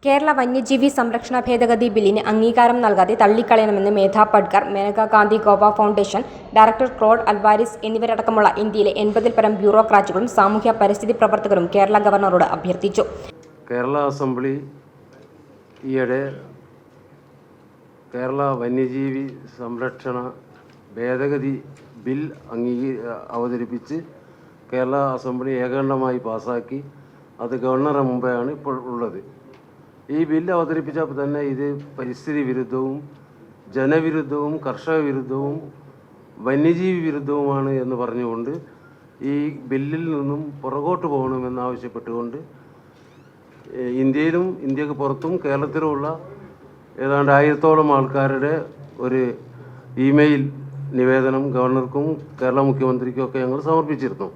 കേരള വന്യജീവി സംരക്ഷണ ഭേദഗതി ബില്ലിന് അംഗീകാരം നൽകാതെ തള്ളിക്കളയണമെന്ന് മേധാ പട്കർ, മേനകാ ഗാന്ധി ഗോവ ഫൗണ്ടേഷൻ ഡയറക്ടർ ക്ലോഡ് അൽവാരിസ് എന്നിവരടക്കമുള്ള ഇന്ത്യയിലെ 80-ൽ പരം ബ്യൂറോക്രാറ്റുകളും സാമൂഹ്യ പരിസ്ഥിതി പ്രവർത്തകരും കേരള ഗവർണറോട് അഭ്യർത്ഥിച്ചു. കേരള അസംബ്ലി ഈയിടെ കേരള വന്യജീവി സംരക്ഷണ ഭേദഗതി ബിൽ അവതരിപ്പിച്ച് കേരള അസംബ്ലി ഏകണ്ഠമായി പാസ്സാക്കി. അത് ഗവർണറുടെ മുമ്പാണ് ഇപ്പോൾ ഉള്ളത്. ഈ ബില്ല് അവതരിപ്പിച്ചപ്പോൾ തന്നെ ഇത് പരിസ്ഥിതി വിരുദ്ധവും ജനവിരുദ്ധവും കർഷക വിരുദ്ധവും വന്യജീവി വിരുദ്ധവുമാണ് എന്ന് പറഞ്ഞുകൊണ്ട് ഈ ബില്ലിൽ നിന്നും പുറകോട്ട് പോകണമെന്നാവശ്യപ്പെട്ടുകൊണ്ട് ഇന്ത്യയിലും ഇന്ത്യക്ക് പുറത്തും കേരളത്തിലുമുള്ള ഏതാണ്ട് 1000-ഓളം ആൾക്കാരുടെ ഒരു ഇമെയിൽ നിവേദനം ഗവർണർക്കും കേരള മുഖ്യമന്ത്രിക്കും ഒക്കെ ഞങ്ങൾ സമർപ്പിച്ചിരുന്നു.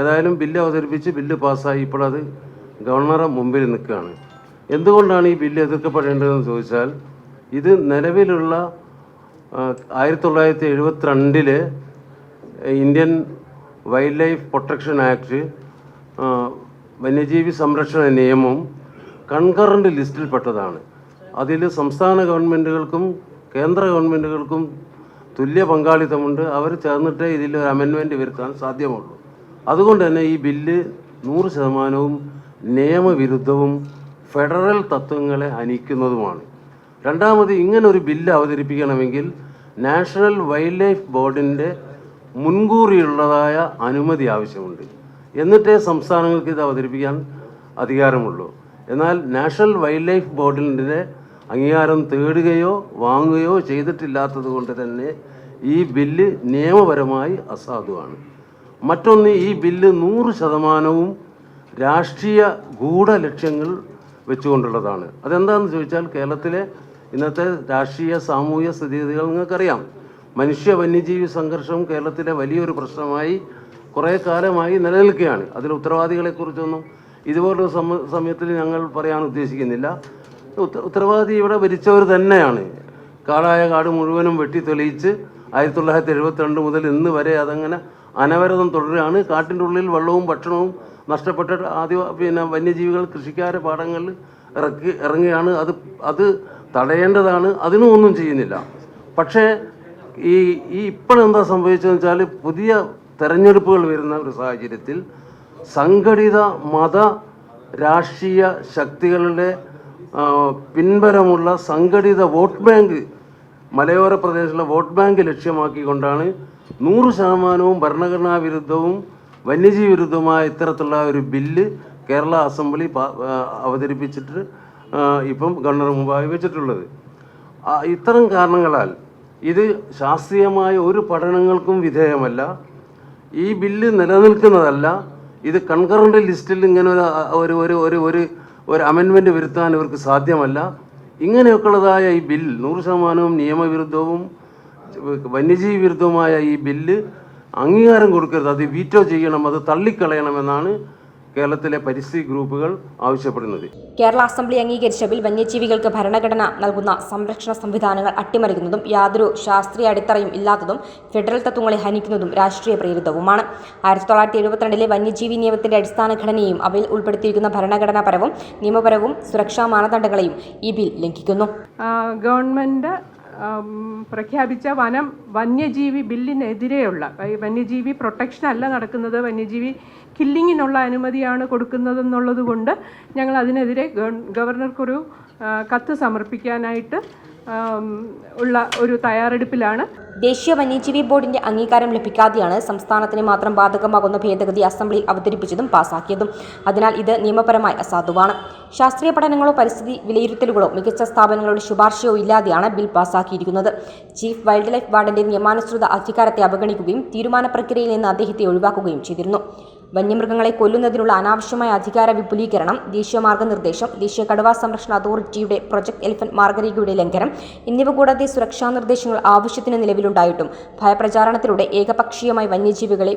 ഏതായാലും ബില്ല് അവതരിപ്പിച്ച് ബില്ല് പാസ്സായി ഇപ്പോൾ അത് ഗവർണറുടെ മുമ്പിൽ നിൽക്കുകയാണ്. എന്തുകൊണ്ടാണ് ഈ ബില്ല് എതിർക്കപ്പെടേണ്ടതെന്ന് ചോദിച്ചാൽ, ഇത് നിലവിലുള്ള 1972 Indian wild life protection act വന്യജീവി സംരക്ഷണ നിയമം കൺകറൻറ്റ് ലിസ്റ്റിൽപ്പെട്ടതാണ്. അതിൽ സംസ്ഥാന ഗവൺമെൻറ്റുകൾക്കും കേന്ദ്ര ഗവൺമെൻറ്റുകൾക്കും തുല്യ പങ്കാളിത്തമുണ്ട്. അവർ ചേർന്നിട്ടേ ഇതിലൊരു അമെൻമെൻറ്റ് വരുത്താൻ സാധ്യമുള്ളൂ. അതുകൊണ്ട് തന്നെ ഈ ബില്ല് 100% നിയമവിരുദ്ധവും ഫെഡറൽ തത്വങ്ങളെ ഹനിക്കുന്നതുമാണ്. രണ്ടാമത്, ഇങ്ങനൊരു ബില്ല് അവതരിപ്പിക്കണമെങ്കിൽ നാഷണൽ വൈൽഡ് ലൈഫ് ബോർഡിൻ്റെ മുൻകൂറിയുള്ളതായ അനുമതി ആവശ്യമുണ്ട്. എന്നിട്ടേ സംസ്ഥാനങ്ങൾക്ക് ഇത് അവതരിപ്പിക്കാൻ അധികാരമുള്ളൂ. എന്നാൽ നാഷണൽ വൈൽഡ് ലൈഫ് ബോർഡിൻ്റെ അംഗീകാരം തേടുകയോ വാങ്ങുകയോ ചെയ്തിട്ടില്ലാത്തത് കൊണ്ട് തന്നെ ഈ ബില്ല് നിയമപരമായി അസാധുവാണ്. മറ്റൊന്ന്, ഈ ബില്ല് 100% രാഷ്ട്രീയ ഗൂഢലക്ഷ്യങ്ങൾ വെച്ചുകൊണ്ടുള്ളതാണ്. അതെന്താണെന്ന് ചോദിച്ചാൽ, കേരളത്തിലെ ഇന്നത്തെ രാഷ്ട്രീയ സാമൂഹ്യ സ്ഥിതിഗതികൾ നിങ്ങൾക്കറിയാം. മനുഷ്യ വന്യജീവി സംഘർഷം കേരളത്തിലെ വലിയൊരു പ്രശ്നമായി കുറേ കാലമായി നിലനിൽക്കുകയാണ്. അതിൽ ഉത്തരവാദികളെക്കുറിച്ചൊന്നും ഇതുപോലൊരു സമയത്തിൽ ഞങ്ങൾ പറയാൻ ഉദ്ദേശിക്കുന്നില്ല. ഉത്തരവാദി ഇവിടെ ഭരിച്ചവർ തന്നെയാണ്. കാടായ കാട് മുഴുവനും വെട്ടി തെളിയിച്ച് 1972 മുതൽ ഇന്ന് വരെ അതങ്ങനെ അനവരതം തുടരുകയാണ്. കാട്ടിൻ്റെ ഉള്ളിൽ വെള്ളവും ഭക്ഷണവും നഷ്ടപ്പെട്ട വന്യജീവികൾ കൃഷിക്കാരെ പാടങ്ങളിൽ ഇറങ്ങുകയാണ്. അത് തടയേണ്ടതാണ്. അതിനും ഒന്നും ചെയ്യുന്നില്ല. പക്ഷേ ഈ ഇപ്പോഴെന്താ സംഭവിച്ചതെന്ന് വെച്ചാൽ, പുതിയ തെരഞ്ഞെടുപ്പുകൾ വരുന്ന ഒരു സാഹചര്യത്തിൽ സംഘടിത മത രാഷ്ട്രീയ ശക്തികളുടെ പിൻബലമുള്ള സംഘടിത വോട്ട് ബാങ്ക്, മലയോര പ്രദേശത്തുള്ള വോട്ട് ബാങ്ക് ലക്ഷ്യമാക്കിക്കൊണ്ടാണ് 100% ഭരണഘടനാ വിരുദ്ധവും വന്യജീവി വിരുദ്ധമായ ഇത്തരത്തിലുള്ള ഒരു ബില്ല് കേരള അസംബ്ലി അവതരിപ്പിച്ചിട്ട് ഇപ്പം ഗവർണർ മുമ്പായി വെച്ചിട്ടുള്ളത്. ഇത്തരം കാരണങ്ങളാൽ ഇത് ശാസ്ത്രീയമായ ഒരു പഠനങ്ങൾക്കും വിധേയമല്ല. ഈ ബില്ല് നിലനിൽക്കുന്നതല്ല. ഇത് കൺകറൻറ്റ് ലിസ്റ്റിൽ ഇങ്ങനെ ഒരു അമെൻമെൻറ്റ് വരുത്താൻ ഇവർക്ക് സാധ്യമല്ല. ഇങ്ങനെയൊക്കെയുള്ളതായ ഈ ബിൽ 100% നിയമവിരുദ്ധവും വന്യജീവി വിരുദ്ധവുമായ ഈ ബില്ല് അംഗീകാരം കൊടുക്കരുത്. അത് വീറ്റോ ചെയ്യണം, അത് തള്ളിക്കളയണമെന്നാണ് കേരളത്തിലെ പരിസ്ഥിതി ഗ്രൂപ്പുകൾ ആവശ്യപ്പെടുന്നത്. കേരള അസംബ്ലി അംഗീകരിച്ച ബിൽ വന്യജീവികൾക്ക് ഭരണഘടന നൽകുന്ന സംരക്ഷണ സംവിധാനങ്ങൾ അട്ടിമറിക്കുന്നതും യാതൊരു ശാസ്ത്രീയ അടിത്തറയും ഇല്ലാത്തതും ഫെഡറൽ തത്വങ്ങളെ ഹനിക്കുന്നതും രാഷ്ട്രീയ പ്രേരിതവുമാണ്. 1972 വന്യജീവി നിയമത്തിന്റെ അടിസ്ഥാന ഘടനയും അവയിൽ ഉൾപ്പെടുത്തിയിരിക്കുന്ന ഭരണഘടനാപരവും നിയമപരവും സുരക്ഷാ മാനദണ്ഡങ്ങളെയും ഈ ബിൽ ലംഘിക്കുന്നു. ഗവൺമെന്റ് പ്രഖ്യാപിച്ച വന്യജീവി ബില്ലിനെതിരെയുള്ള വന്യജീവി പ്രൊട്ടക്ഷൻ അല്ല നടക്കുന്നത്, വന്യജീവി കില്ലിങ്ങിനുള്ള അനുമതിയാണ് കൊടുക്കുന്നതെന്നുള്ളത് കൊണ്ട് ഞങ്ങൾ അതിനെതിരെ ഗവർണർക്കൊരു കത്ത് സമർപ്പിക്കാനായിട്ട് ഉള്ള ഒരു തയ്യാറെടുപ്പിലാണ്. ദേശീയ വന്യജീവി ബോർഡിന്റെ അംഗീകാരം ലഭിക്കാതെയാണ് സംസ്ഥാനത്തിന് മാത്രം ബാധകമാകുന്ന ഭേദഗതി അസംബ്ലിയിൽ അവതരിപ്പിച്ചതും പാസാക്കിയതും. അതിനാൽ ഇത് നിയമപരമായി അസാധുവാണ്. ശാസ്ത്രീയ പഠനങ്ങളോ പരിസ്ഥിതി വിലയിരുത്തലുകളോ മികച്ച സ്ഥാപനങ്ങളുടെ ശുപാർശയോ ഇല്ലാതെയാണ് ബിൽ പാസാക്കിയിരിക്കുന്നത്. ചീഫ് വൈൽഡ് ലൈഫ് വാർഡന്റെ നിയമാനുസൃത അധികാരത്തെ അവഗണിക്കുകയും തീരുമാന പ്രക്രിയയിൽ നിന്ന് അദ്ദേഹത്തെ ഒഴിവാക്കുകയും ചെയ്തിരുന്നു. വന്യമൃഗങ്ങളെ കൊല്ലുന്നതിനുള്ള അനാവശ്യമായ അധികാര വിപുലീകരണം, ദേശീയ മാർഗനിർദ്ദേശം, ദേശീയ കടുവാ സംരക്ഷണ അതോറിറ്റിയുടെ പ്രൊജക്ട് എലിഫന്റ് മാർഗരേഖയുടെ ലംഘനം എന്നിവ കൂടാതെ സുരക്ഷാ നിർദ്ദേശങ്ങൾ ആവശ്യത്തിന് നിലവിലുണ്ടായിട്ടും ഭയപ്രചാരണത്തിലൂടെ ഏകപക്ഷീയമായി വന്യജീവികളെ